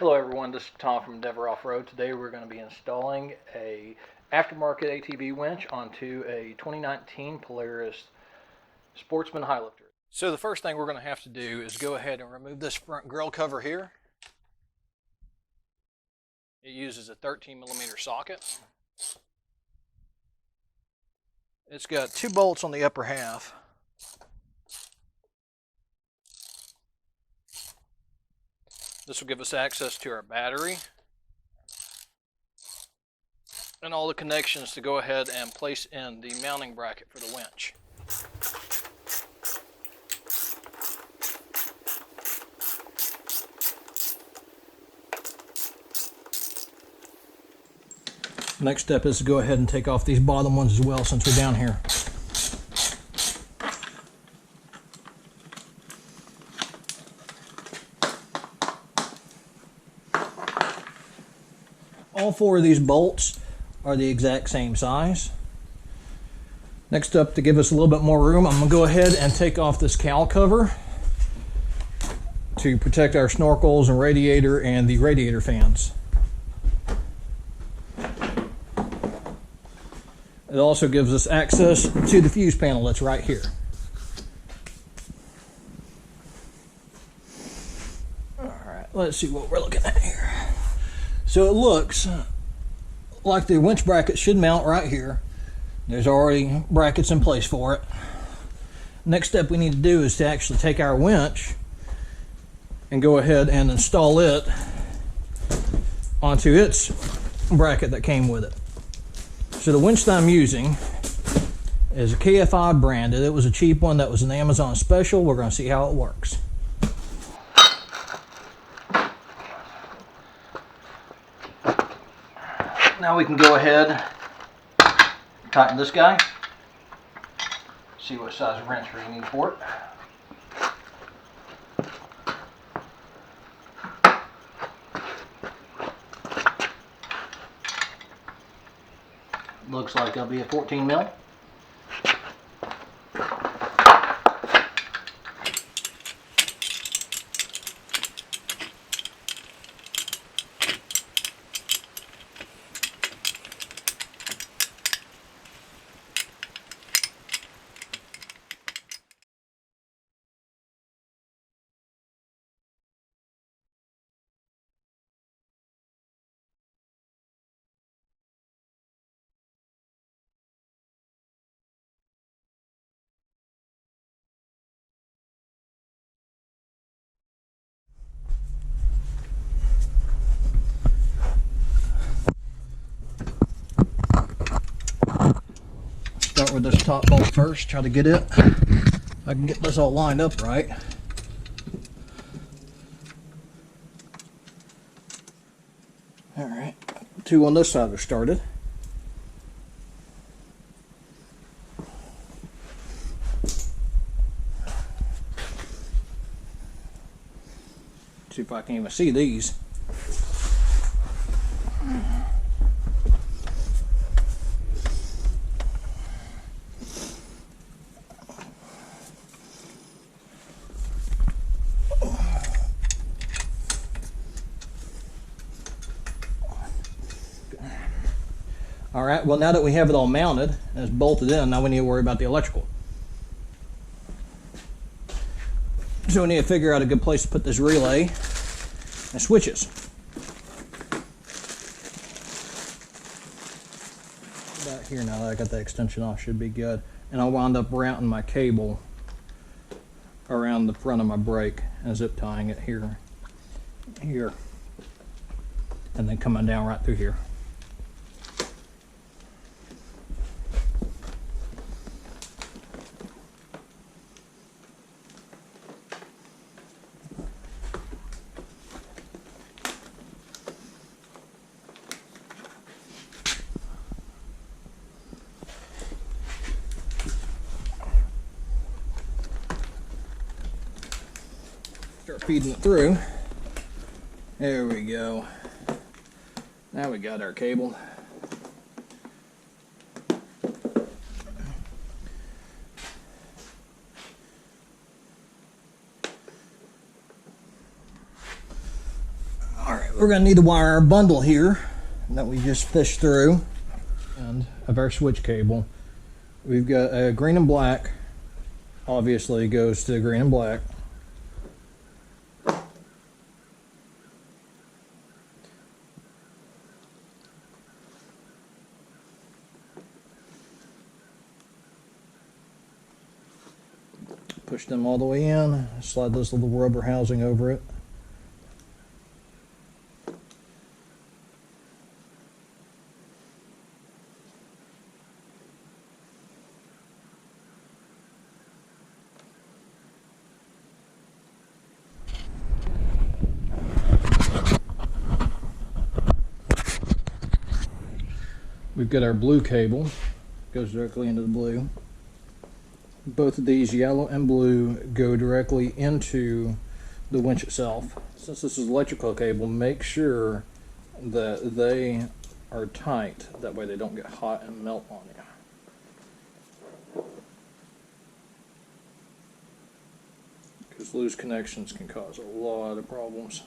Hello everyone, this is Tom from Endeavor Off-Road. Today we're going to be installing a aftermarket ATV winch onto a 2019 Polaris Sportsman Highlifter. So the first thing we're going to have to do is go ahead and remove this front grill cover here. It uses a 13mm socket. It's got 2 bolts on the upper half. This will give us access to our battery and all the connections to go ahead and place in the mounting bracket for the winch. Next step is to go ahead and take off these bottom ones as well since we're down here. All 4 of these bolts are the exact same size. Next up, to give us a little bit more room, I'm going to go ahead and take off this cowl cover to protect our snorkels and radiator and the radiator fans. It also gives us access to the fuse panel that's right here. Alright, let's see what we're looking at here. So it looks like the winch bracket should mount right here. There's already brackets in place for it. Next step we need to do is to actually take our winch and go ahead and install it onto its bracket that came with it. So the winch that I'm using is a KFI branded. It was a cheap one that was an Amazon special. We're going to see how it works. Now we can go ahead, tighten this guy, see what size wrench we need for it. Looks like there'll be a 14 mil. Start with this top bolt first, try to get it. I can get this all lined up right. Alright, 2 on this side are started. See if I can even see these. Alright, well now that we have it all mounted and it's bolted in, now we need to worry about the electrical. So we need to figure out a good place to put this relay and switches. About here now that I got the extension off should be good. And I'll wind up routing my cable around the front of my brake and zip tying it here, and then coming down right through here. Start feeding it through. There we go. Now we got our cable. we're going to need to wire our bundle here that we just fished through, and of our switch cable. We've got a green and black, obviously goes to green and black. Push them all the way in, slide this little rubber housing over it. We've got our blue cable, goes directly into the blue. Both of these, yellow and blue, go directly into the winch itself. Since this is electrical cable, make sure that they are tight. That way they don't get hot and melt on you. Because loose connections can cause a lot of problems.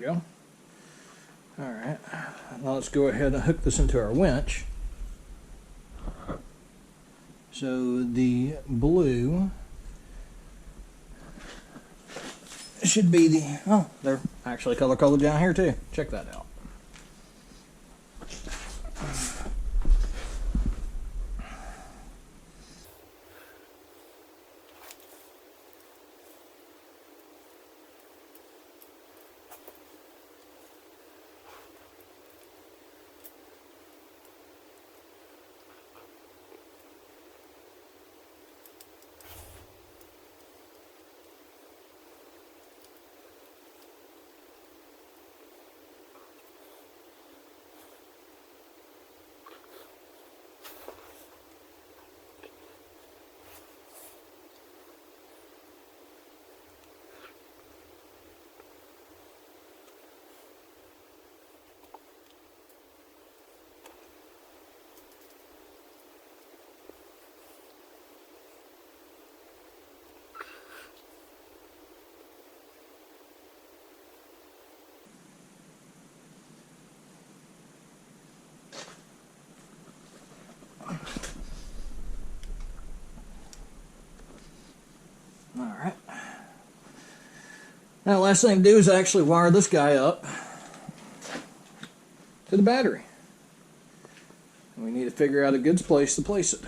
Go. Alright, now let's go ahead and hook this into our winch. So the blue should be the, oh, they're actually color coded down here too. Check that out. Alright. Now, last thing to do is actually wire this guy up to the battery. And we need to figure out a good place to place it.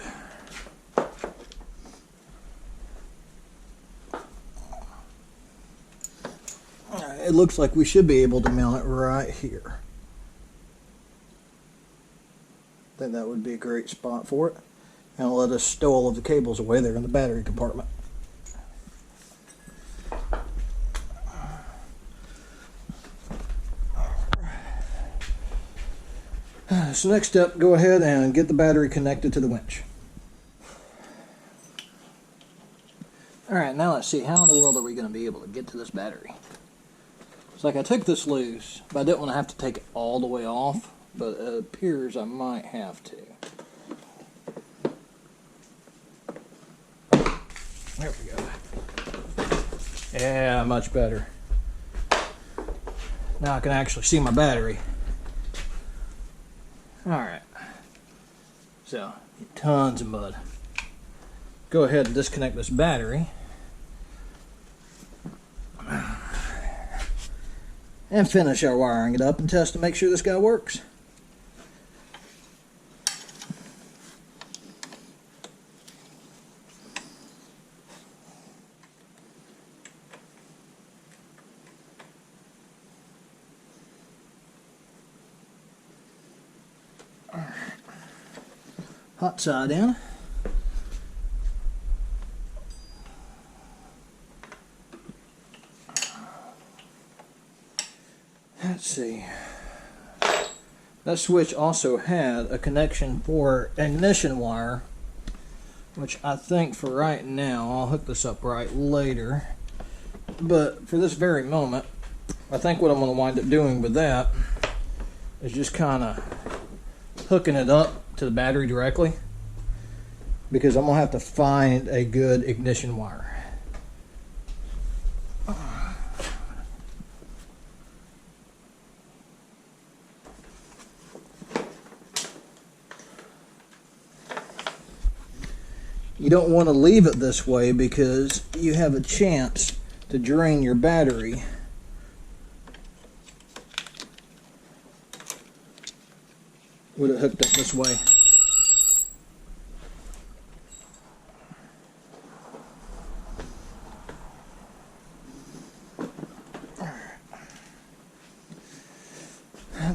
Alright, it looks like we should be able to mount it right here. I think that would be a great spot for it. And let us stow all of the cables away there in the battery compartment. So next step, go ahead and get the battery connected to the winch. Alright, now let's see, how in the world are we going to be able to get to this battery? It's like I took this loose, but I didn't want to have to take it all the way off, but it appears I might have to. There we go. Yeah, much better. Now I can actually see my battery. Alright, so tons of mud. Go ahead and disconnect this battery. And finish our wiring it up and test to make sure this guy works. Hot side in. Let's see. That switch also had a connection for ignition wire, which I think for right now, I'll hook this up right later. But for this very moment, I think what I'm going to wind up doing with that is just kind of hooking it up to the battery directly, because I'm going to have to find a good ignition wire. You don't want to leave it this way because you have a chance to drain your battery. With it hooked up this way.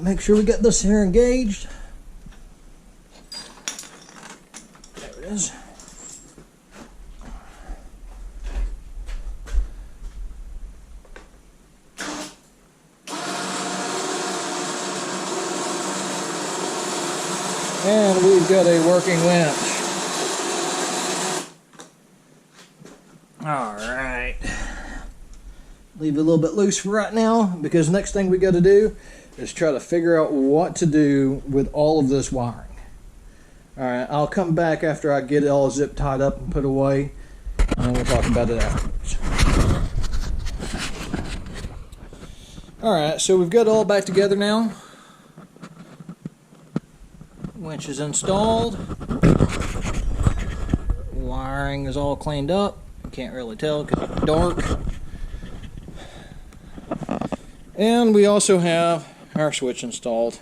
Make sure we get this here engaged. There it is. And we've got a working winch. Alright. Leave it a little bit loose for right now, because next thing we got to do is try to figure out what to do with all of this wiring. Alright, I'll come back after I get it all zip tied up and put away, and we'll talk about it afterwards. Alright, so we've got it all back together now. Winch is installed. Wiring is all cleaned up. You can't really tell because it's dark. And we also have our switch installed.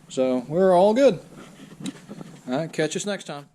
So we're all good. Alright, catch us next time.